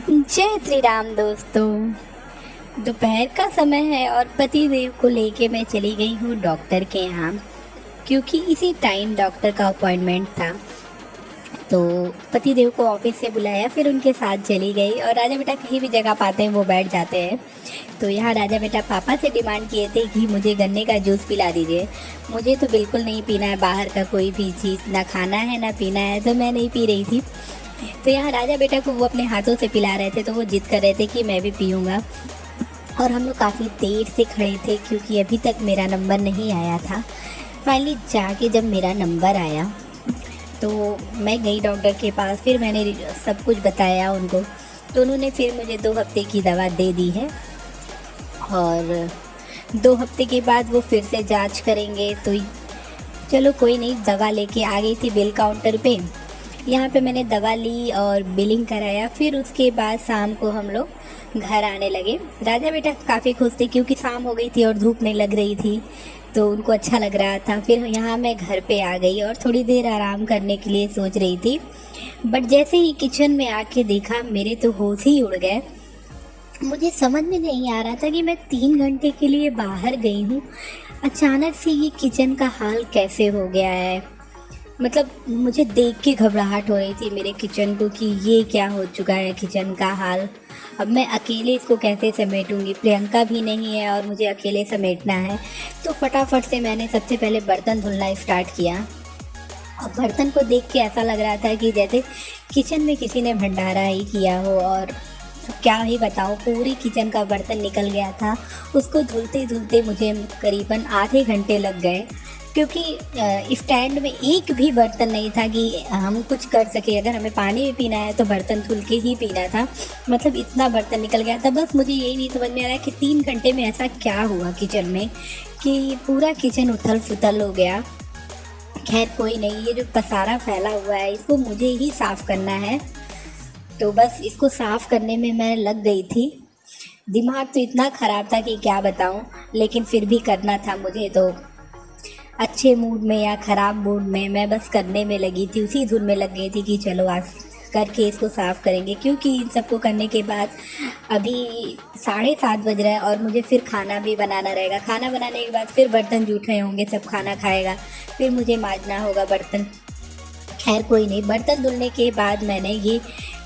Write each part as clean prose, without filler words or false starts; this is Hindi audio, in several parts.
जय श्री राम दोस्तों। दोपहर का समय है और पति देव को लेके मैं चली गई हूँ डॉक्टर के यहाँ, क्योंकि इसी टाइम डॉक्टर का अपॉइंटमेंट था। तो पति देव को ऑफिस से बुलाया, फिर उनके साथ चली गई। और राजा बेटा कहीं भी जगह पाते हैं वो बैठ जाते हैं। तो यहाँ राजा बेटा पापा से डिमांड किए थे कि मुझे गन्ने का जूस पिला दीजिए। मुझे तो बिल्कुल नहीं पीना है बाहर का कोई भी चीज़, ना खाना है ना पीना है, तो मैं नहीं पी रही थी। तो यहाँ राजा बेटा को वो अपने हाथों से पिला रहे थे, तो वो जिद कर रहे थे कि मैं भी पीऊँगा। और हम लोग काफ़ी देर से खड़े थे क्योंकि अभी तक मेरा नंबर नहीं आया था। फाइनली जाके जब मेरा नंबर आया तो मैं गई डॉक्टर के पास, फिर मैंने सब कुछ बताया उनको। तो उन्होंने फिर मुझे 2 हफ्ते की दवा दे दी है और 2 हफ्ते के बाद वो फिर से जांच करेंगे। तो चलो कोई नहीं, दवा लेके आ गई थी बिल काउंटर पे। यहाँ पे मैंने दवा ली और बिलिंग कराया। फिर उसके बाद शाम को हम लोग घर आने लगे। राजा बेटा काफ़ी खुश थे क्योंकि शाम हो गई थी और धूप नहीं लग रही थी, तो उनको अच्छा लग रहा था। फिर यहाँ मैं घर पे आ गई और थोड़ी देर आराम करने के लिए सोच रही थी, बट जैसे ही किचन में आके देखा मेरे तो होश ही उड़ गए। मुझे समझ में नहीं आ रहा था कि मैं 3 घंटे के लिए बाहर गई हूँ, अचानक से ये किचन का हाल कैसे हो गया है। मतलब मुझे देख के घबराहट हो रही थी मेरे किचन को कि ये क्या हो चुका है किचन का हाल। अब मैं अकेले इसको कैसे समेटूंगी, प्रियंका भी नहीं है और मुझे अकेले समेटना है। तो फटाफट से मैंने सबसे पहले बर्तन धुलना स्टार्ट किया। और बर्तन को देख के ऐसा लग रहा था कि जैसे किचन में किसी ने भंडारा ही किया हो। और क्या ही बताऊँ, पूरी किचन का बर्तन निकल गया था। उसको धुलते धुलते मुझे करीबन आधे घंटे लग गए, क्योंकि स्टैंड में एक भी बर्तन नहीं था कि हम कुछ कर सके। अगर हमें पानी भी पीना है तो बर्तन धुल के ही पीना था। मतलब इतना बर्तन निकल गया था। बस मुझे यही नहीं समझ में आ रहा कि 3 घंटे में ऐसा क्या हुआ किचन में कि पूरा किचन उथल फुथल हो गया। खैर कोई नहीं, ये जो पसारा फैला हुआ है इसको मुझे ही साफ़ करना है। तो बस इसको साफ़ करने में मैं लग गई थी। दिमाग तो इतना ख़राब था कि क्या बताऊँ, लेकिन फिर भी करना था मुझे। तो अच्छे मूड में या ख़राब मूड में मैं बस करने में लगी थी, उसी धुन में लग गई थी कि चलो आज करके इसको साफ़ करेंगे। क्योंकि इन सबको करने के बाद अभी 7:30 बज रहा है और मुझे फिर खाना भी बनाना रहेगा। खाना बनाने के बाद फिर बर्तन जूठे होंगे, सब खाना खाएगा, फिर मुझे मांजना होगा बर्तन। खैर कोई नहीं, बर्तन धुलने के बाद मैंने ये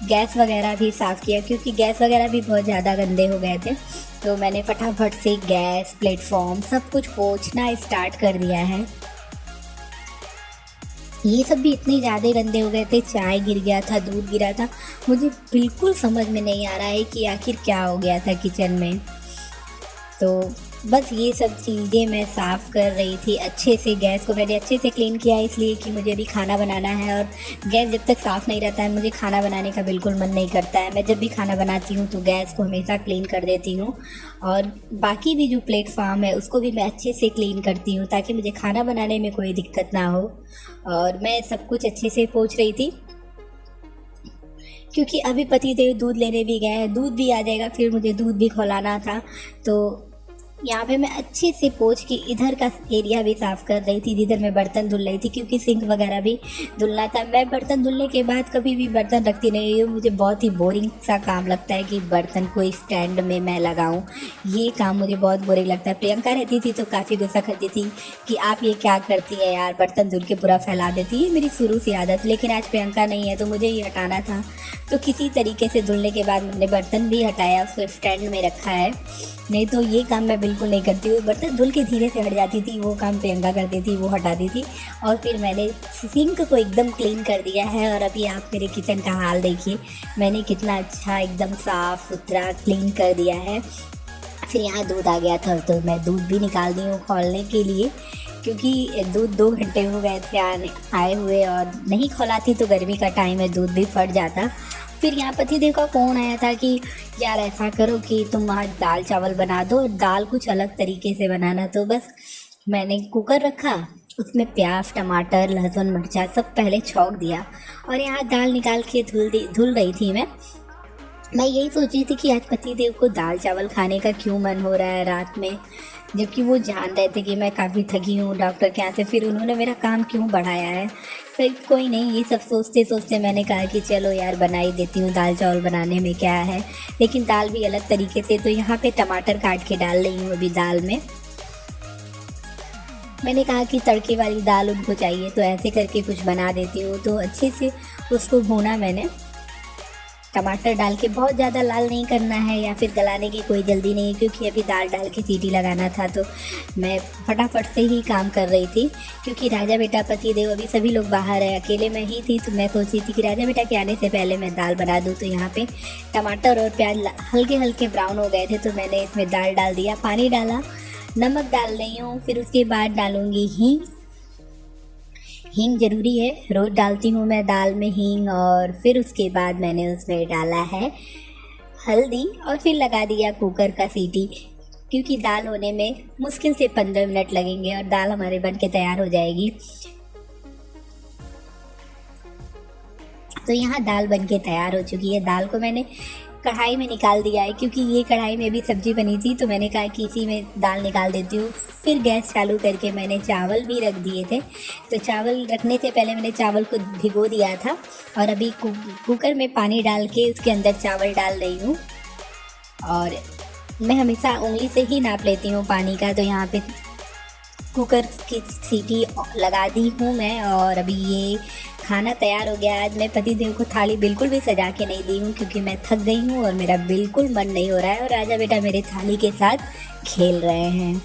गैस वगैरह भी साफ़ किया, क्योंकि गैस वगैरह भी बहुत ज़्यादा गंदे हो गए थे। तो मैंने फटाफट से गैस, प्लेटफॉर्म सब कुछ पोंछना स्टार्ट कर दिया है। ये सब भी इतने ज़्यादा गंदे हो गए थे, चाय गिर गया था, दूध गिरा था। मुझे बिल्कुल समझ में नहीं आ रहा है कि आखिर क्या हो गया था किचन में। तो बस ये सब चीज़ें मैं साफ़ कर रही थी अच्छे से। गैस को मैंने अच्छे से क्लीन किया, इसलिए कि मुझे अभी खाना बनाना है और गैस जब तक साफ़ नहीं रहता है मुझे खाना बनाने का बिल्कुल मन नहीं करता है। मैं जब भी खाना बनाती हूँ तो गैस को हमेशा क्लीन कर देती हूँ और बाकी भी जो प्लेटफॉर्म है उसको भी मैं अच्छे से क्लीन करती हूँ, ताकि मुझे खाना बनाने में कोई दिक्कत ना हो। और मैं सब कुछ अच्छे से पोंछ रही थी, क्योंकि अभी पति देव दूध लेने भी गए हैं, दूध भी आ जाएगा, फिर मुझे दूध भी खौलाना था। तो यहाँ पे मैं अच्छे से पोंछ के इधर का एरिया भी साफ़ कर रही थी जिधर मैं बर्तन धुल रही थी, क्योंकि सिंक वगैरह भी धुलना था। मैं बर्तन धुलने के बाद कभी भी बर्तन रखती नहीं हूँ। मुझे बहुत ही बोरिंग सा काम लगता है कि बर्तन को स्टैंड में मैं लगाऊँ। ये काम मुझे बहुत बोरिंग लगता है। प्रियंका रहती थी तो काफ़ी गुस्सा करती थी कि आप ये क्या करती है यार, बर्तन धुल के पूरा फैला देती है। मेरी शुरू से आदत, लेकिन आज प्रियंका नहीं है तो मुझे ये हटाना था। तो किसी तरीके से धुलने के बाद मैंने बर्तन भी हटाया, उसको स्टैंड में रखा है। नहीं तो ये काम मैं बिल्कुल नहीं करती हूँ। बर्तन धुल के धीरे से हट जाती थी, वो काम प्रियंका करती थी, वो हटाती थी। और फिर मैंने सिंक को एकदम क्लीन कर दिया है। और अभी आप मेरे किचन का हाल देखिए, मैंने कितना अच्छा एकदम साफ़ सुथरा क्लीन कर दिया है। फिर यहाँ दूध आ गया था तो मैं दूध भी निकाल दी हूँ खौलने के लिए, क्योंकि दूध 2 घंटे हो गए थे आए हुए और नहीं खौलाती तो गर्मी का टाइम है, दूध भी फट जाता। फिर यहाँ पतिदेव का फ़ोन आया था कि यार ऐसा करो कि तुम आज दाल चावल बना दो, दाल कुछ अलग तरीके से बनाना। तो बस मैंने कुकर रखा, उसमें प्याज, टमाटर, लहसुन, मिर्चा सब पहले छौंक दिया और यहाँ दाल निकाल के धुल रही थी मैं यही सोच रही थी कि आज पतिदेव को दाल चावल खाने का क्यों मन हो रहा है रात में। जबकि वो जान रहे थे कि मैं काफ़ी थकी हूँ डॉक्टर के यहाँ से, फिर उन्होंने मेरा काम क्यों बढ़ाया है। फिर कोई नहीं, ये सब सोचते सोचते मैंने कहा कि चलो यार बना ही देती हूँ, दाल चावल बनाने में क्या है। लेकिन दाल भी अलग तरीके से, तो यहाँ पे टमाटर काट के डाल रही हूँ अभी दाल में। मैंने कहा कि तड़के वाली दाल उनको चाहिए, तो ऐसे करके कुछ बना देती हूँ। तो अच्छे से उसको भूना मैंने, टमाटर डाल के। बहुत ज़्यादा लाल नहीं करना है या फिर गलाने की कोई जल्दी नहीं है, क्योंकि अभी दाल डाल के सीटी लगाना था। तो मैं फटाफट से ही काम कर रही थी, क्योंकि राजा बेटा पति देव अभी सभी लोग बाहर है, अकेले मैं ही थी। तो मैं सोच रही थी कि राजा बेटा के आने से पहले मैं दाल बना दूँ। तो यहाँ पे टमाटर और प्याज हल्के हल्के ब्राउन हो गए थे, तो मैंने इसमें दाल डाल दिया, पानी डाला, नमक डाल रही हूँ। फिर उसके बाद डालूँगी हींग। हींग ज़रूरी है, रोज़ डालती हूँ मैं दाल में हींग। और फिर उसके बाद मैंने उसमें डाला है हल्दी, और फिर लगा दिया कुकर का सीटी, क्योंकि दाल होने में मुश्किल से 15 मिनट लगेंगे और दाल हमारे बन के तैयार हो जाएगी। तो यहाँ दाल बन के तैयार हो चुकी है। दाल को मैंने कढ़ाई में निकाल दिया है, क्योंकि ये कढ़ाई में भी सब्ज़ी बनी थी, तो मैंने कहा कि इसी में दाल निकाल देती हूँ। फिर गैस चालू करके मैंने चावल भी रख दिए थे। तो चावल रखने से पहले मैंने चावल को भिगो दिया था, और अभी कुकर में पानी डाल के उसके अंदर चावल डाल रही हूँ। और मैं हमेशा उंगली से ही नाप लेती हूँ पानी का। तो यहाँ पे कुकर की सीटी लगा दी हूँ मैं, और अभी ये खाना तैयार हो गया। आज मैं पतिदेव को थाली बिल्कुल भी सजा के नहीं दी हूँ, क्योंकि मैं थक गई हूँ और मेरा बिल्कुल मन नहीं हो रहा है, और राजा बेटा मेरे थाली के साथ खेल रहे हैं।